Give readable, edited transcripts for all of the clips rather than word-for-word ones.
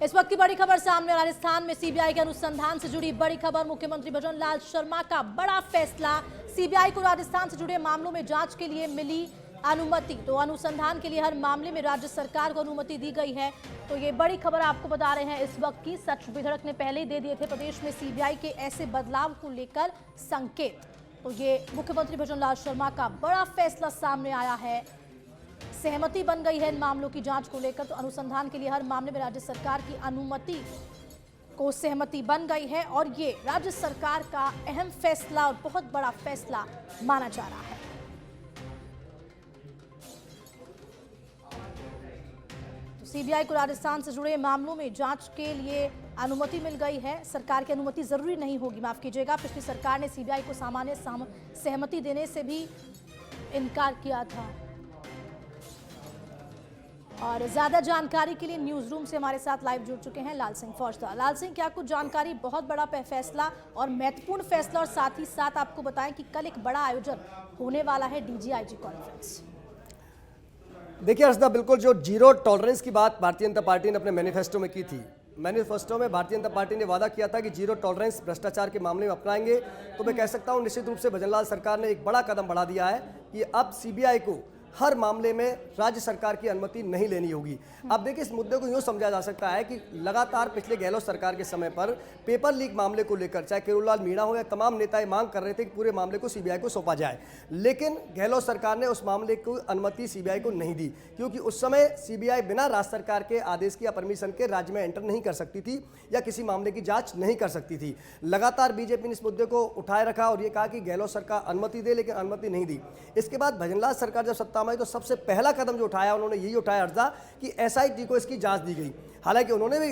इस वक्त की बड़ी खबर सामने, राजस्थान में सीबीआई के अनुसंधान से जुड़ी बड़ी खबर। मुख्यमंत्री भजन लाल शर्मा का बड़ा फैसला। सीबीआई को राजस्थान से जुड़े मामलों में जांच के लिए मिली अनुमति। तो अनुसंधान के लिए हर मामले में राज्य सरकार को अनुमति दी गई है। तो ये बड़ी खबर आपको बता रहे हैं इस वक्त की। सच विधड़क ने पहले ही दे दिए थे प्रदेश में सीबीआई के ऐसे बदलाव को लेकर संकेत। तो ये मुख्यमंत्री भजन लाल शर्मा का बड़ा फैसला सामने आया है। सहमति बन गई है इन मामलों की जांच को लेकर। तो अनुसंधान के लिए हर मामले में राज्य सरकार की अनुमति को सहमति बन गई है और ये राज्य सरकार का अहम फैसला और बहुत बड़ा फैसला माना जा रहा है। तो सीबीआई को राजस्थान से जुड़े मामलों में जांच के लिए अनुमति मिल गई है। सरकार की अनुमति जरूरी नहीं होगी, माफ कीजिएगा। पिछली सरकार ने सीबीआई को सामान्य सहमति देने से भी इनकार किया था। और ज्यादा जानकारी के लिए न्यूज रूम से हमारे साथ लाइव जुड़ चुके हैं लाल सिंह फौजदार। लाल सिंह, क्या कुछ जानकारी? बहुत बड़ा फैसला और महत्वपूर्ण फैसला, और साथ ही साथ आपको बताएं कि कल एक बड़ा आयोजन होने वाला है, डीजीआईजी कॉन्फ्रेंस। देखिए हर्षदा, बिल्कुल जो जीरो टॉलरेंस की बात भारतीय जनता पार्टी ने अपने मैनिफेस्टो में की थी। मैनिफेस्टो में भारतीय जनता पार्टी ने वादा किया था कि जीरो टॉलरेंस भ्रष्टाचार के मामले में अपनाएंगे। तो मैं कह सकता हूं निश्चित रूप से भजनलाल सरकार ने एक बड़ा कदम बढ़ा दिया है कि अब सीबीआई को हर मामले में राज्य सरकार की अनुमति नहीं लेनी होगी। अब देखिए, इस मुद्दे को यूं समझा जा सकता है कि लगातार पिछले गहलोत सरकार के समय पर पेपर लीक मामले को लेकर चाहे केरोलाल मीणा हो या तमाम नेता मांग कर रहे थे कि पूरे मामले को सीबीआई को सौंपा जाए, लेकिन गहलोत सरकार ने उस मामले को अनुमति सीबीआई को नहीं दी, क्योंकि उस समय सीबीआई बिना राज्य सरकार के आदेश की या परमिशन के राज्य में एंटर नहीं कर सकती थी या किसी मामले की जाँच नहीं कर सकती थी। लगातार बीजेपी ने इस मुद्दे को उठाए रखा और ये कहा कि गहलोत सरकार अनुमति दे, लेकिन अनुमति नहीं दी। इसके बाद भजनलाल सरकार जब सत्ता में आई तो सबसे पहला कदम जो उठाया उन्होंने यही उठाया हर्षदा कि एसआईटी को इसकी जांच दी गई। हालांकि उन्होंने भी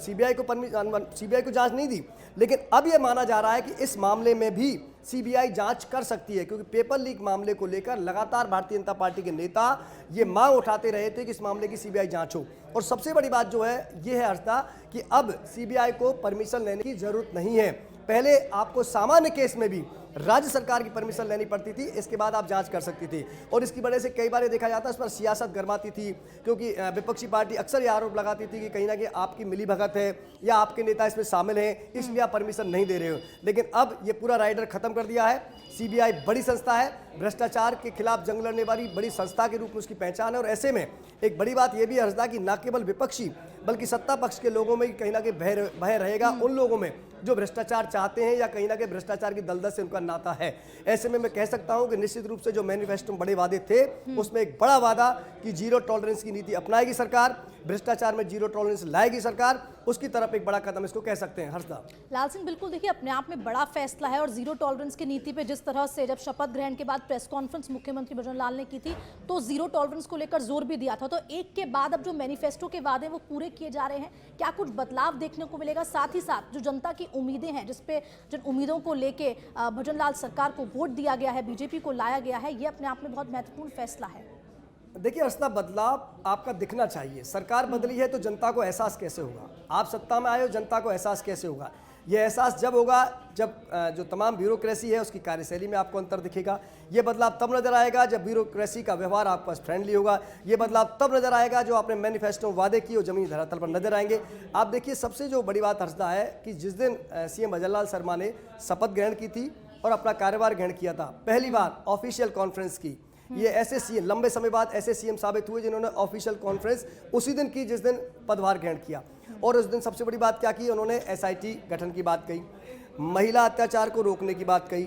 सीबीआई को जांच नहीं दी, लेकिन अब यह माना जा रहा है कि इस मामले में भी सीबीआई जांच कर सकती है, क्योंकि पेपर लीक मामले को लेकर लगातार भारतीय जनता पार्टी के नेता ये मांग उठाते रहे थे कि इस मामले की सीबीआई जांच हो। और सबसे बड़ी बात जो है ये है हर्षदा कि अब सीबीआई को परमिशन लेने की जरूरत नहीं है। पहले आपको सामान्य केस में भी राज्य सरकार की परमिशन लेनी पड़ती थी, इसके बाद आप जांच कर सकती थी। और इसकी वजह से कई बार ये देखा जाता है इस पर सियासत गरमाती थी, क्योंकि विपक्षी पार्टी अक्सर ये आरोप लगाती थी कि कहीं ना कहीं आपकी मिलीभगत है या आपके नेता इसमें शामिल हैं, इसलिए आप परमिशन नहीं दे रहे हो। लेकिन अब ये पूरा राइडर खत्म कर दिया है। सीबीआई बड़ी संस्था है, भ्रष्टाचार के खिलाफ जंग लड़ने वाली बड़ी संस्था के रूप में उसकी पहचान है। और ऐसे में एक बड़ी बात यह भी है हर्षदा कि न केवल विपक्षी बल्कि सत्ता पक्ष के लोगों में कहीं ना कहीं भय रहेगा, उन लोगों में जो भ्रष्टाचार चाहते हैं या कहीं ना कहीं भ्रष्टाचार की दलदल से उनका नाता है। ऐसे में मैं कह सकता हूं कि निश्चित रूप से जो मैनिफेस्टो में बड़े वादे थे उसमें एक बड़ा वादा कि जीरो टॉलरेंस की नीति अपनाएगी सरकार, भ्रष्टाचार में जीरो टॉलरेंस लाएगी सरकार, उसकी तरफ एक बड़ा कदम इसको कह सकते हैं हर्षदा। लाल सिंह, बिल्कुल देखिए अपने आप में बड़ा फैसला है। और जीरो टॉलरेंस की नीति पे जिस तरह से जब शपथ ग्रहण के बाद प्रेस कॉन्फ्रेंस मुख्यमंत्री भजन लाल ने की थी तो जीरो टॉलरेंस को लेकर जोर भी दिया था। तो एक के बाद अब जो मैनिफेस्टो के वादे वो पूरे किए जा रहे हैं, क्या कुछ बदलाव देखने को मिलेगा? साथ ही साथ जो जनता की उम्मीदें हैं, जिसपे जिन उम्मीदों को लेके भजन लाल सरकार को वोट दिया गया है, बीजेपी को लाया गया है, ये अपने आप में बहुत महत्वपूर्ण फैसला है। देखिए हर्षदा, बदलाव आपका दिखना चाहिए। सरकार बदली है तो जनता को एहसास कैसे होगा? आप सत्ता में आए हो, जनता को एहसास कैसे होगा? ये एहसास जब होगा जब जो तमाम ब्यूरोक्रेसी है उसकी कार्यशैली में आपको अंतर दिखेगा। ये बदलाव तब नजर आएगा जब ब्यूरोक्रेसी का व्यवहार आपके पास फ्रेंडली होगा। ये बदलाव तब नजर आएगा जो आपने मैनिफेस्टो में वादे किए वो जमीनी धरातल पर नजर आएंगे। आप देखिए, सबसे जो बड़ी बात हर्षदा है कि जिस दिन सीएम भजनलाल शर्मा ने शपथ ग्रहण की थी और अपना कार्यभार ग्रहण किया था, पहली बार ऑफिशियल कॉन्फ्रेंस की। ये ऐसे सीएम लंबे समय बाद ऐसे सीएम साबित हुए जिन्होंने ऑफिशियल कॉन्फ्रेंस उसी दिन की जिस दिन पदभार ग्रहण किया। और उस दिन सबसे बड़ी बात क्या की, उन्होंने एसआईटी गठन की बात कही, महिला अत्याचार को रोकने की बात कही,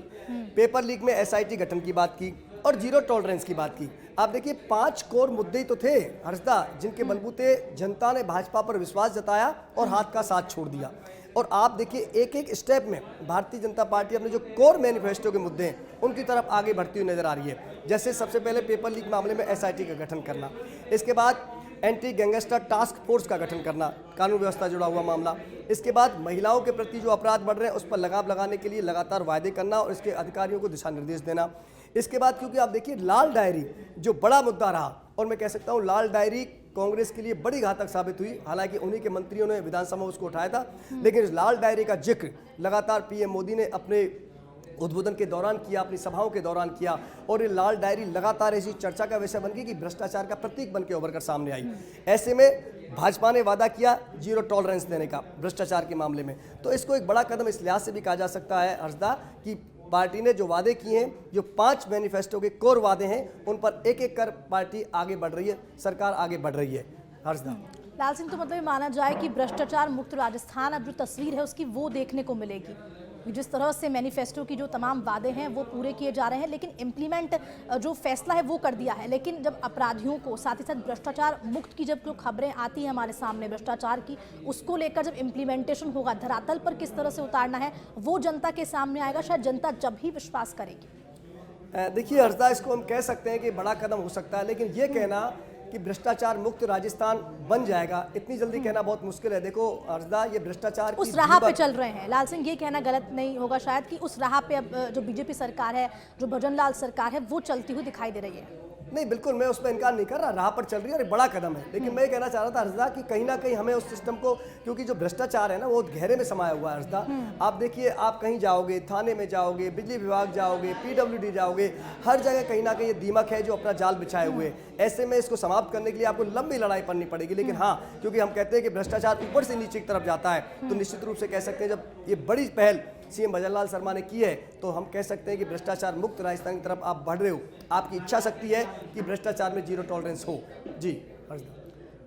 पेपर लीक में एसआईटी गठन की बात की और जीरो टॉलरेंस की बात की। आप देखिए, 5 कोर मुद्दे तो थे हर्षदा जिनके बलबूते जनता ने भाजपा पर विश्वास जताया और हाथ का साथ छोड़ दिया। और आप देखिए एक एक स्टेप में भारतीय जनता पार्टी अपने जो कोर मैनिफेस्टो के मुद्दे हैं उनकी तरफ आगे बढ़ती हुई नजर आ रही है। जैसे सबसे पहले पेपर लीक मामले में एसआईटी का गठन करना, इसके बाद एंटी गैंगस्टर टास्क फोर्स का गठन करना, कानून व्यवस्था जुड़ा हुआ मामला, इसके बाद महिलाओं के प्रति जो अपराध बढ़ रहे हैं उस पर लगाम लगाने के लिए लगातार वायदे करना और इसके अधिकारियों को दिशा निर्देश देना। इसके बाद क्योंकि आप देखिए लाल डायरी जो बड़ा मुद्दा रहा, और मैं कह सकता हूँ लाल डायरी कांग्रेस के लिए बड़ी घातक साबित हुई। हालांकि उन्हीं के मंत्रियों ने विधानसभा में उसको उठाया था, लेकिन इस लाल डायरी का जिक्र लगातार पीएम मोदी ने अपने उद्बोधन के दौरान किया, अपनी सभाओं के दौरान किया, और ये लाल डायरी लगातार ऐसी चर्चा का विषय बन गई कि भ्रष्टाचार का प्रतीक बन के उभर कर सामने आई। ऐसे में भाजपा ने वादा किया जीरो टॉलरेंस देने का भ्रष्टाचार के मामले में। तो इसको एक बड़ा कदम इस लिहाज से भी कहा जा सकता है हर्षदा कि पार्टी ने जो वादे किए हैं, जो 5 मैनिफेस्टो के कोर वादे हैं, उन पर एक एक कर पार्टी आगे बढ़ रही है, सरकार आगे बढ़ रही है। हर्षदा, लाल सिंह, तो मतलब ये माना जाए कि भ्रष्टाचार मुक्त राजस्थान अब जो तस्वीर है उसकी वो देखने को मिलेगी। जिस तरह से मैनिफेस्टो की जो तमाम वादे हैं वो पूरे किए जा रहे हैं, लेकिन इम्प्लीमेंट जो फैसला है वो कर दिया है। लेकिन जब अपराधियों को, साथ ही साथ भ्रष्टाचार मुक्त की जब जो खबरें आती हैं हमारे सामने भ्रष्टाचार की, उसको लेकर जब इम्प्लीमेंटेशन होगा, धरातल पर किस तरह से उतारना है वो जनता के सामने आएगा। शायद जनता जब ही विश्वास करेगी। देखिए हर्षदा, इसको हम कह सकते हैं कि बड़ा कदम हो सकता है, लेकिन ये कहना कि भ्रष्टाचार मुक्त राजस्थान बन जाएगा, इतनी जल्दी कहना बहुत मुश्किल है। देखो हर्षदा, ये भ्रष्टाचार उस राह पे चल रहे हैं लाल सिंह, ये कहना गलत नहीं होगा शायद कि उस राह पे अब जो बीजेपी सरकार है, जो भजन लाल सरकार है, वो चलती हुई दिखाई दे रही है। नहीं, बिल्कुल मैं उस पर इनकार नहीं कर रहा, राह पर चल रही है और एक बड़ा कदम है। लेकिन मैं ये कहना चाह रहा था हर्षदा कि कहीं ना कहीं हमें उस सिस्टम को, क्योंकि जो भ्रष्टाचार है ना वो गहरे में समाया हुआ है हर्षदा। आप देखिए, आप कहीं जाओगे, थाने में जाओगे, बिजली विभाग जाओगे, PWD जाओगे, हर जगह कहीं ना कहीं ये दीमक है जो अपना जाल बिछाए हुए। ऐसे में इसको समाप्त करने के लिए आपको लंबी लड़ाई पड़नी पड़ेगी। लेकिन हाँ, क्योंकि हम कहते हैं कि भ्रष्टाचार ऊपर से नीचे की तरफ जाता है, तो निश्चित रूप से कह सकते हैं जब ये बड़ी पहल सीएम भजन लाल शर्मा ने की है, तो हम कह सकते हैं कि भ्रष्टाचार मुक्त राजस्थान की तरफ आप बढ़ रहे हो। आपकी इच्छा शक्ति है कि भ्रष्टाचार में जीरो टॉलरेंस हो। जी हर्षदा,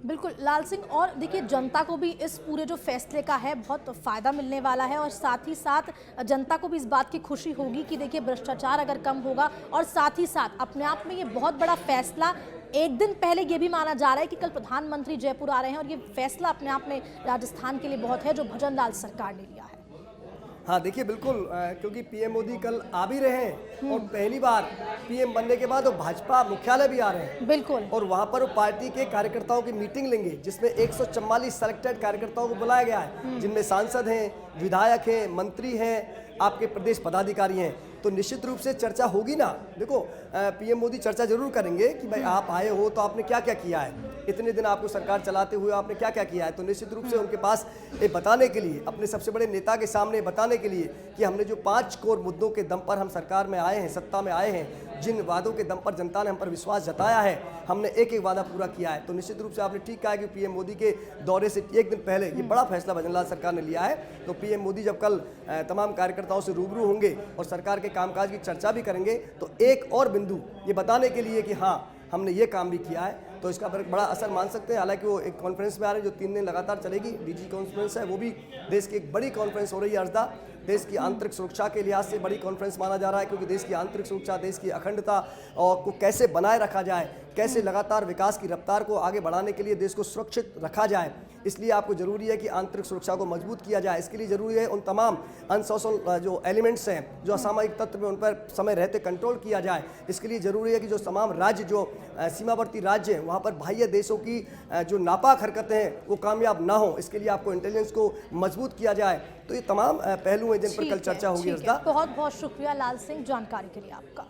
बिल्कुल लाल सिंह, और देखिए जनता को भी इस पूरे जो फैसले का है बहुत फ़ायदा मिलने वाला है, और साथ ही साथ जनता को भी इस बात की खुशी होगी कि देखिए भ्रष्टाचार अगर कम होगा, और साथ ही साथ अपने आप में ये बहुत बड़ा फैसला, एक दिन पहले ये भी माना जा रहा है कि कल प्रधानमंत्री जयपुर आ रहे हैं, और ये फैसला अपने आप में राजस्थान के लिए बहुत है जो भजन लाल सरकार ने लिया है। हाँ देखिए, बिल्कुल क्योंकि पीएम मोदी कल आ भी रहे हैं और पहली बार पीएम बनने के बाद वो भाजपा मुख्यालय भी आ रहे हैं। बिल्कुल, और वहाँ पर वो पार्टी के कार्यकर्ताओं की मीटिंग लेंगे, जिसमें 144 सेलेक्टेड कार्यकर्ताओं को बुलाया गया है, जिनमें सांसद हैं, विधायक हैं, मंत्री हैं, आपके प्रदेश पदाधिकारी हैं। तो निश्चित रूप से चर्चा होगी ना। देखो, पीएम मोदी चर्चा जरूर करेंगे कि भाई आप आए हो तो आपने क्या क्या किया है, इतने दिन आपको सरकार चलाते हुए आपने क्या क्या किया है। तो निश्चित रूप से उनके पास ये बताने के लिए, अपने सबसे बड़े नेता के सामने बताने के लिए कि हमने जो 5 कोर मुद्दों के दम पर हम सरकार में आए हैं, सत्ता में आए हैं, जिन वादों के दम पर जनता ने हम पर विश्वास जताया है, हमने एक एक वादा पूरा किया है। तो निश्चित रूप से आपने ठीक कहा कि पीएम मोदी के दौरे से एक दिन पहले ये बड़ा फैसला भजन लाल सरकार ने लिया है। तो पीएम मोदी जब कल तमाम कार्यकर्ताओं से रूबरू होंगे और सरकार के कामकाज की चर्चा भी करेंगे, तो एक और बिंदु ये बताने के लिए कि हाँ हमने ये काम भी किया है, तो इसका बड़ा असर मान सकते हैं। हालांकि वो एक कॉन्फ्रेंस में आ रहे हैं जो 3 दिन लगातार चलेगी, डीजी कॉन्फ्रेंस है, वो भी देश की एक बड़ी कॉन्फ्रेंस हो रही है हर्षदा। देश की आंतरिक सुरक्षा के लिहाज से बड़ी कॉन्फ्रेंस माना जा रहा है, क्योंकि देश की आंतरिक सुरक्षा, देश की अखंडता और को कैसे बनाए रखा जाए, कैसे लगातार विकास की रफ्तार को आगे बढ़ाने के लिए देश को सुरक्षित रखा जाए, इसलिए आपको जरूरी है कि आंतरिक सुरक्षा को मजबूत किया जाए। इसके लिए जरूरी है उन तमाम अनसोशल जो एलिमेंट्स हैं, जो असामयिक तत्व में, उन पर समय रहते कंट्रोल किया जाए। इसके लिए जरूरी है कि जो तमाम राज्य, जो सीमावर्ती राज्य हैं, वहाँ पर बाह्य देशों की जो नापाक हरकतें हैं वो कामयाब ना हो, इसके लिए आपको इंटेलिजेंस को मजबूत किया जाए। तो ये तमाम पहलू हैं जिन पर कल चर्चा होगी। बहुत बहुत शुक्रिया लाल सिंह जानकारी के लिए आपका।